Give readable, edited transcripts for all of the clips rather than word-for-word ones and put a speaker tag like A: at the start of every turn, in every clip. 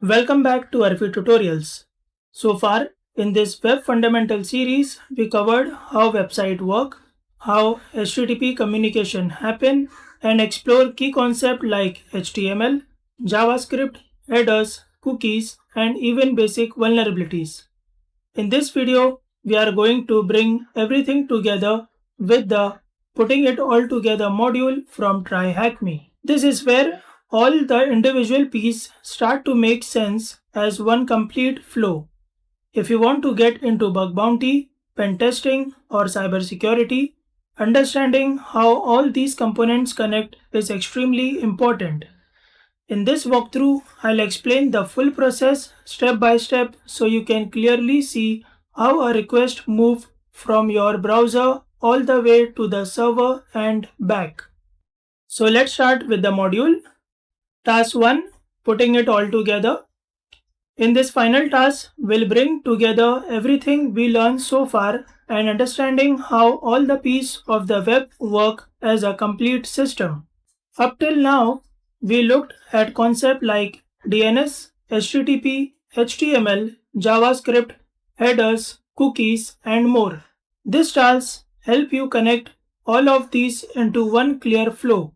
A: Welcome back to Arfi tutorials. So far, in this web fundamental series, we covered how websites work, how HTTP communication happen, and explore key concepts like HTML, JavaScript, headers, cookies, and even basic vulnerabilities. In this video, we are going to bring everything together with the Putting It All Together module from TryHackMe. This is where all the individual pieces start to make sense as one complete flow. If you want to get into bug bounty, pen testing, or cybersecurity, understanding how all these components connect is extremely important. In this walkthrough, I'll explain the full process step by step so you can clearly see how a request moves from your browser all the way to the server and back. So let's start with the module. Task 1, putting it all together. In this final task, we'll bring together everything we learned so far and understanding how all the pieces of the web work as a complete system. Up till now, we looked at concepts like DNS, HTTP, HTML, JavaScript, headers, cookies, and more. This task helps you connect all of these into one clear flow.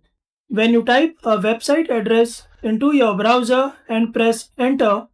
A: When you type a website address into your browser and press enter,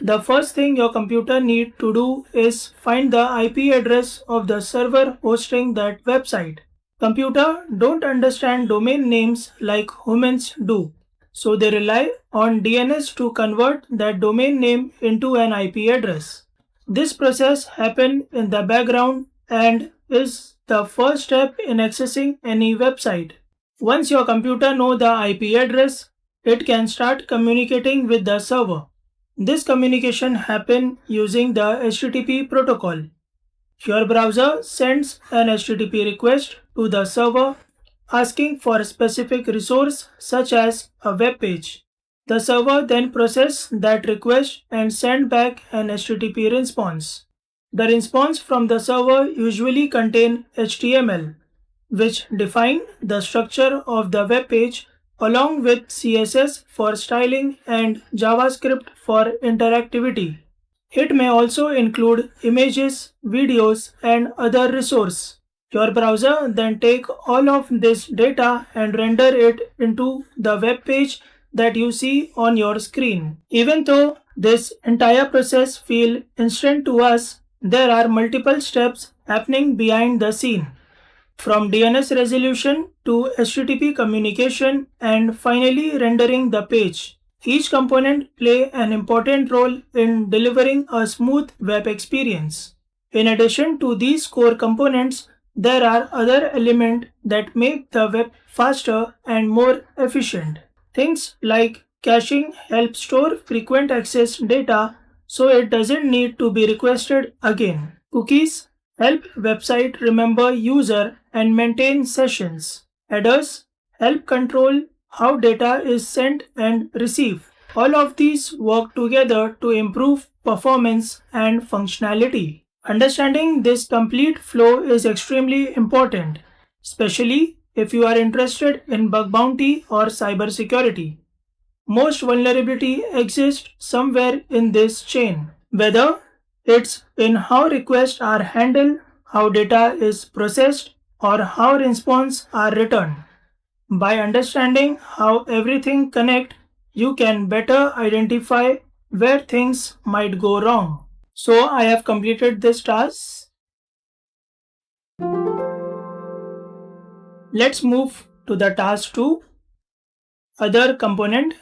A: the first thing your computer needs to do is find the IP address of the server hosting that website. Computers don't understand domain names like humans do, so they rely on DNS to convert that domain name into an IP address. This process happens in the background and is the first step in accessing any website. Once your computer knows the IP address, it can start communicating with the server. This communication happens using the HTTP protocol. Your browser sends an HTTP request to the server asking for a specific resource such as a web page. The server then processes that request and sends back an HTTP response. The response from the server usually contains HTML, which defines the structure of the web page along with CSS for styling and JavaScript for interactivity. It may also include images, videos, and other resources. Your browser then takes all of this data and render it into the web page that you see on your screen. Even though this entire process feels instant to us, there are multiple steps happening behind the scene. From DNS resolution to HTTP communication and finally rendering the page. Each component plays an important role in delivering a smooth web experience. In addition to these core components, there are other elements that make the web faster and more efficient. Things like caching help store frequent access data so it doesn't need to be requested again. Cookies help website remember user and maintain sessions. Headers help control how data is sent and received. All of these work together to improve performance and functionality. Understanding this complete flow is extremely important, especially if you are interested in bug bounty or cybersecurity. Most vulnerability exists somewhere in this chain, whether it's in how requests are handled, how data is processed, or how responses are returned. By understanding how everything connects, you can better identify where things might go wrong. So I have completed this task. Let's move to the task 2, other component.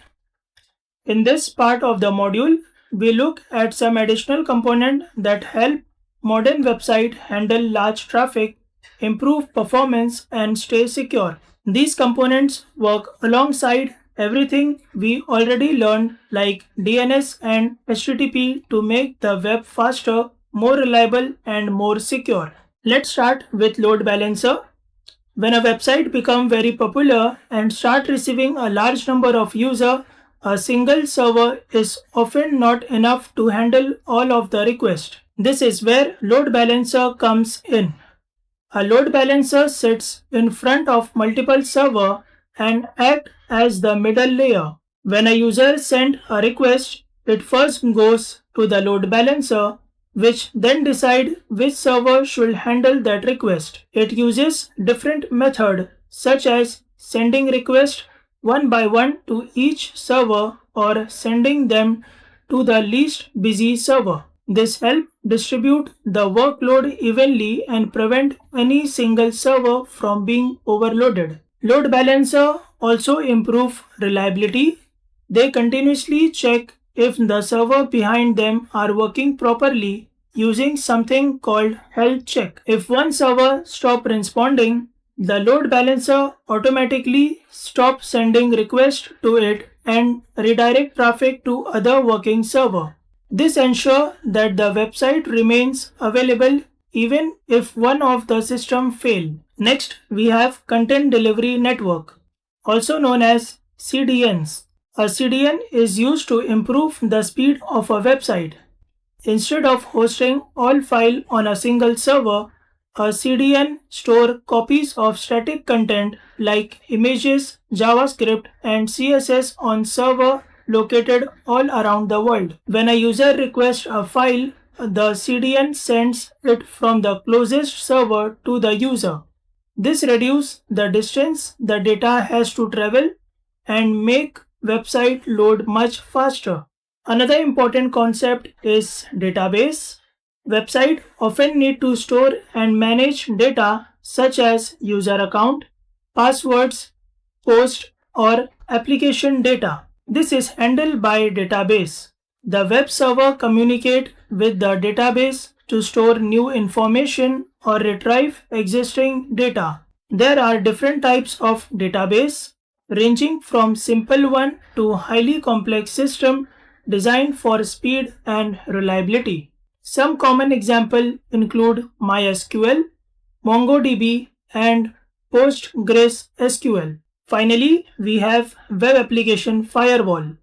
A: In this part of the module, we look at some additional components that help modern websites handle large traffic, improve performance, and stay secure. These components work alongside everything we already learned like DNS and HTTP to make the web faster, more reliable, and more secure. Let's start with load balancer. When a website becomes very popular and starts receiving a large number of users, a single server is often not enough to handle all of the requests. This is where load balancer comes in. A load balancer sits in front of multiple servers and acts as the middle layer. When a user sends a request, It first goes to the load balancer, which then decide which server should handle that request. It uses different methods such as sending requests one by one to each server or sending them to the least busy server. This helps distribute the workload evenly and prevent any single server from being overloaded. Load balancer also improve reliability. They continuously check if the server behind them are working properly using something called health check. If one server stops responding, the load balancer automatically stops sending requests to it and redirect traffic to other working server. This ensures that the website remains available even if one of the system fail. Next, we have Content Delivery Network, also known as CDNs. A CDN is used to improve the speed of a website. Instead of hosting all files on a single server, a CDN stores copies of static content like images, JavaScript, and CSS on servers located all around the world. When a user requests a file, the CDN sends it from the closest server to the user. This reduces the distance the data has to travel and make website load much faster. Another important concept is database. Websites often need to store and manage data such as user account, passwords, post, or application data. This is handled by database. The web server communicates with the database to store new information or retrieve existing data. There are different types of database, ranging from simple one to highly complex system designed for speed and reliability. Some common examples include MySQL, MongoDB, and PostgreSQL. Finally, we have Web Application Firewall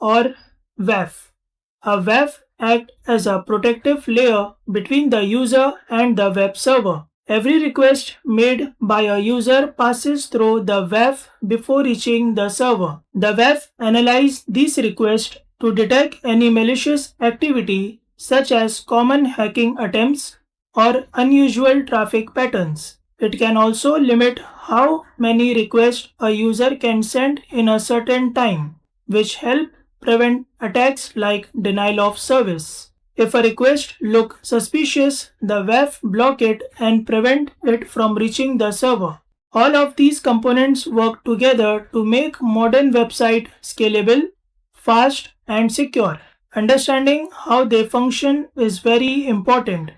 A: or WAF. A WAF acts as a protective layer between the user and the web server. Every request made by a user passes through the WAF before reaching the server. The WAF analyzes these requests to detect any malicious activity such as common hacking attempts or unusual traffic patterns. It can also limit how many requests a user can send in a certain time, which help prevent attacks like denial of service. If a request looks suspicious, the WAF blocks it and prevent it from reaching the server. All of these components work together to make modern website scalable, fast, and secure. Understanding how they function is very important,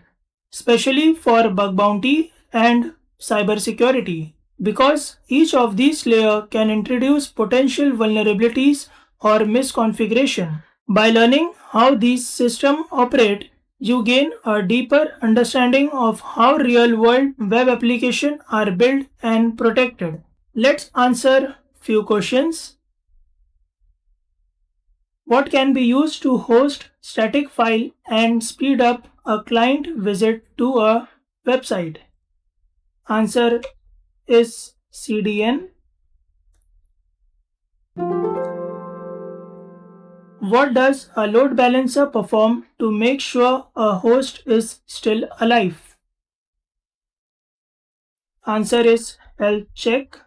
A: especially for bug bounty and cybersecurity, because each of these layers can introduce potential vulnerabilities or misconfiguration. By learning how these systems operate, you gain a deeper understanding of how real-world web applications are built and protected. Let's answer few questions. What can be used to host static file and speed up a client visit to a website? Answer is CDN. What does a load balancer perform to make sure a host is still alive? Answer is health check.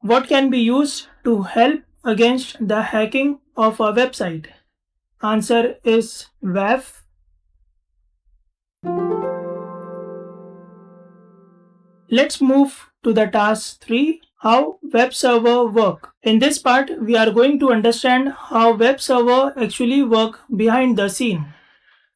A: What can be used to help against the hacking of a website? Answer is WAF. Let's move to the task 3, how web server work. In this part, we are going to understand how web server actually work behind the scene.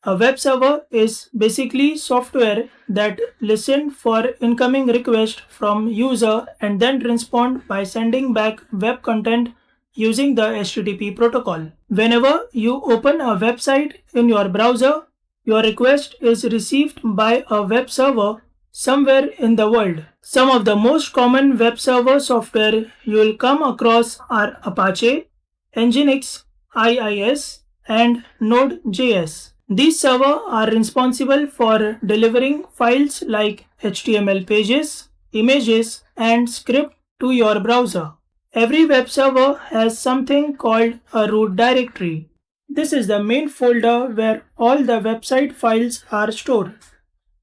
A: A web server is basically software that listens for incoming requests from user and then respond by sending back web content using the HTTP protocol. Whenever you open a website in your browser, your request is received by a web server somewhere in the world. Some of the most common web server software you will come across are Apache, Nginx, IIS, and Node.js. These servers are responsible for delivering files like HTML pages, images, and script to your browser. Every web server has something called a root directory. This is the main folder where all the website files are stored.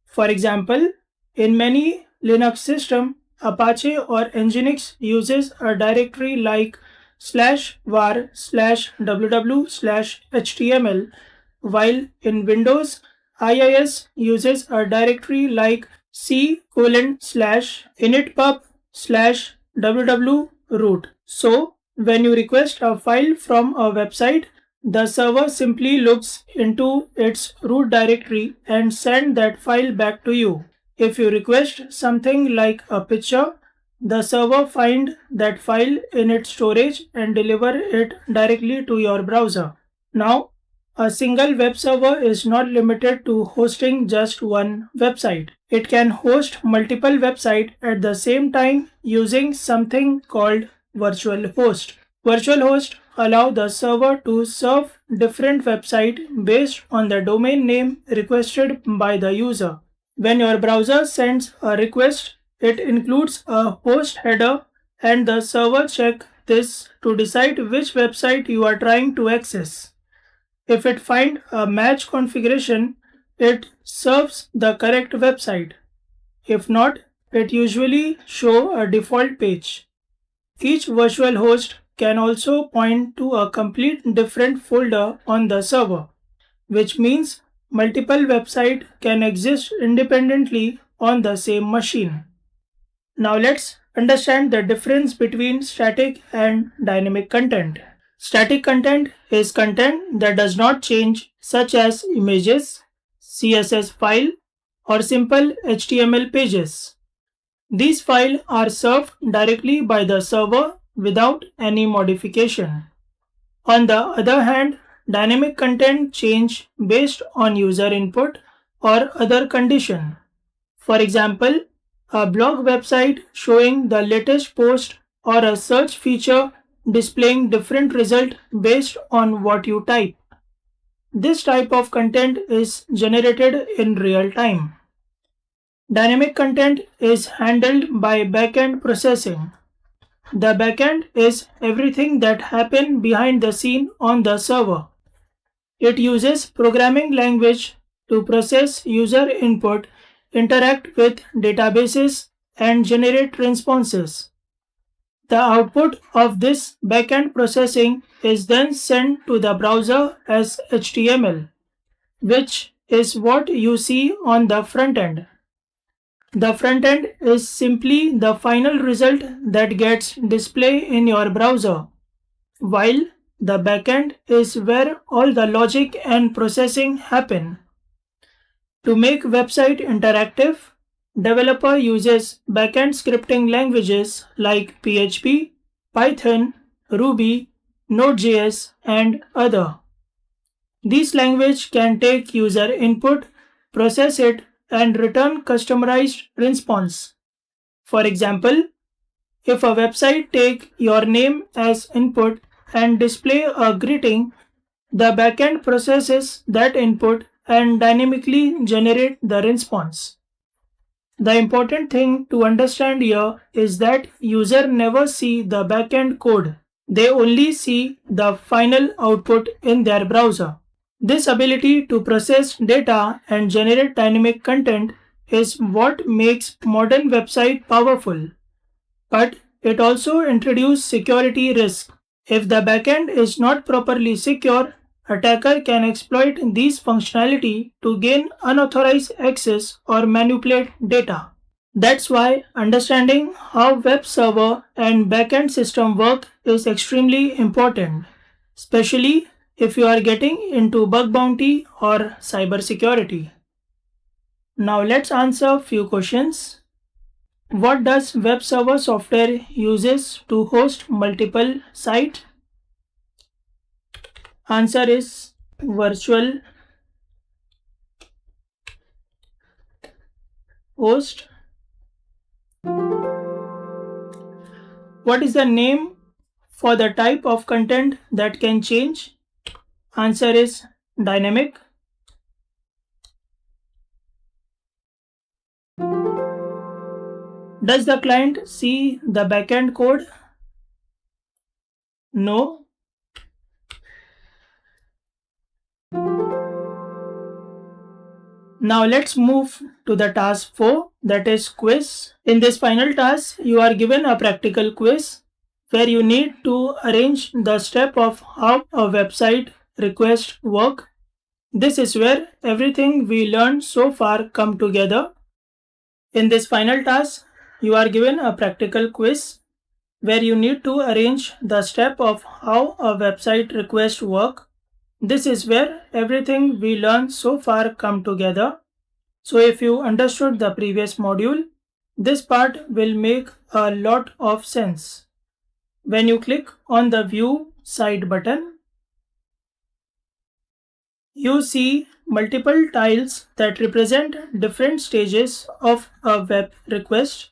A: For example, in many Linux systems, Apache or Nginx uses a directory like /var/www/html, while in Windows, IIS uses a directory like c:/initpub/www root. So, when you request a file from a website, the server simply looks into its root directory and sends that file back to you. If you request something like a picture, the server finds that file in its storage and deliver it directly to your browser. Now, a single web server is not limited to hosting just one website. It can host multiple websites at the same time using something called virtual host. Virtual host allow the server to serve different websites based on the domain name requested by the user. When your browser sends a request, it includes a host header and the server checks this to decide which website you are trying to access. If it finds a match configuration, it serves the correct website. If not, it usually shows a default page. Each virtual host can also point to a complete different folder on the server, which means multiple websites can exist independently on the same machine. Now let's understand the difference between static and dynamic content. Static content is content that does not change, such as images, CSS file, or simple HTML pages. These files are served directly by the server without any modification. On the other hand, dynamic content change based on user input or other condition. For example, a blog website showing the latest post or a search feature displaying different results based on what you type. This type of content is generated in real time. Dynamic content is handled by backend processing. The backend is everything that happens behind the scene on the server. It uses programming language to process user input, interact with databases, and generate responses. The output of this backend processing is then sent to the browser as HTML, which is what you see on the front end. The front end is simply the final result that gets displayed in your browser, while the backend is where all the logic and processing happen. To make website interactive, developer uses backend scripting languages like PHP, Python, Ruby, Node.js, and other. These language can take user input, process it, and return customized response. For example, if a website take your name as input and display a greeting, the backend processes that input and dynamically generate the response. The important thing to understand here is that user never see the backend code. They only see the final output in their browser. This ability to process data and generate dynamic content is what makes modern website powerful. But it also introduces security risk. If the backend is not properly secure, attacker can exploit these functionality to gain unauthorized access or manipulate data. That's why understanding how web server and backend system work is extremely important, especially if you are getting into bug bounty or cybersecurity. Now let's answer few questions. What does web server software uses to host multiple sites? Answer is virtual host. What is the name for the type of content that can change? Answer is dynamic. Does the client see the backend code? No. Now let's move to the task 4, that is quiz. In this final task, you are given a practical quiz where you need to arrange the step of how a website request work. This is where everything we learned so far come together. In this final task, you are given a practical quiz where you need to arrange the step of how a website request work. This is where everything we learned so far come together. So if you understood the previous module, this part will make a lot of sense. When you click on the View Site button, you see multiple tiles that represent different stages of a web request.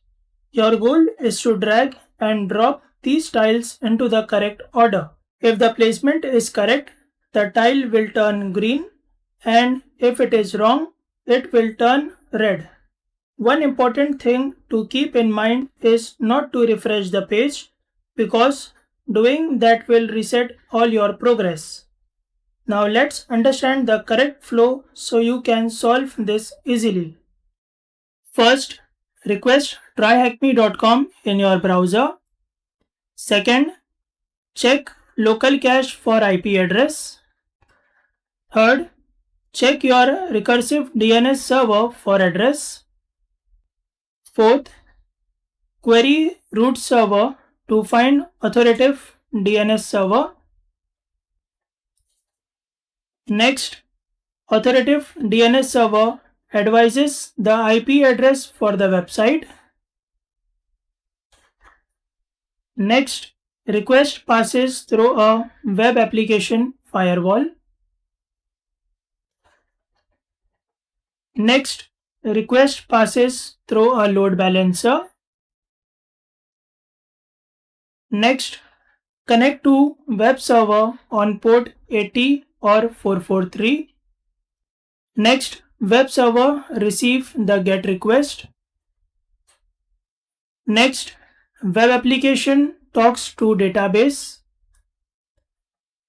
A: Your goal is to drag and drop these tiles into the correct order. If the placement is correct, the tile will turn green, and if it is wrong, it will turn red. One important thing to keep in mind is not to refresh the page, because doing that will reset all your progress. Now let's understand the correct flow so you can solve this easily. First, request tryhackme.com in your browser. Second, check local cache for IP address. Third, check your recursive DNS server for address. Fourth, query root server to find authoritative DNS server. Next, authoritative DNS server advises the IP address for the website. Next, request passes through a web application firewall. Next, request passes through a load balancer. Next, connect to web server on port 80 or 443. Next, web server receive the GET request. Next, web application talks to database.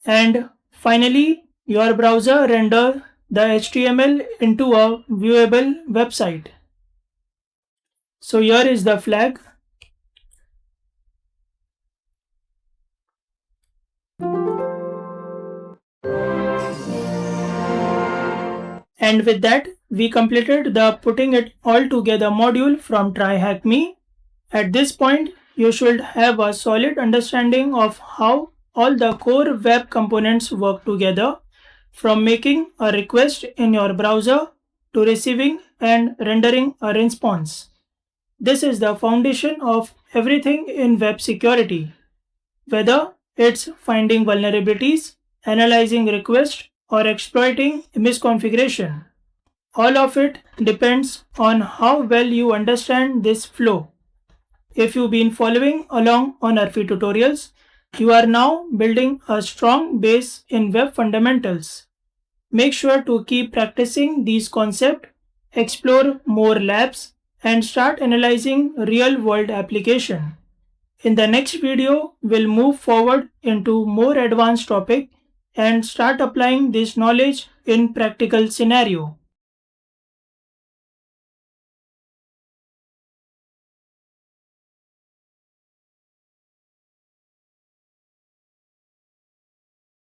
A: And finally, your browser render the HTML into a viewable website. So here is the flag. And with that, we completed the putting it all together module from TryHackMe. At this point, you should have a solid understanding of how all the core web components work together, from making a request in your browser to receiving and rendering a response. This is the foundation of everything in web security. Whether it's finding vulnerabilities, analyzing requests, or exploiting misconfiguration. All of it depends on how well you understand this flow. If you've been following along on Arfi tutorials, you are now building a strong base in web fundamentals. Make sure to keep practicing these concepts, explore more labs, and start analyzing real-world application. In the next video, we'll move forward into more advanced topic and start applying this knowledge in practical scenario.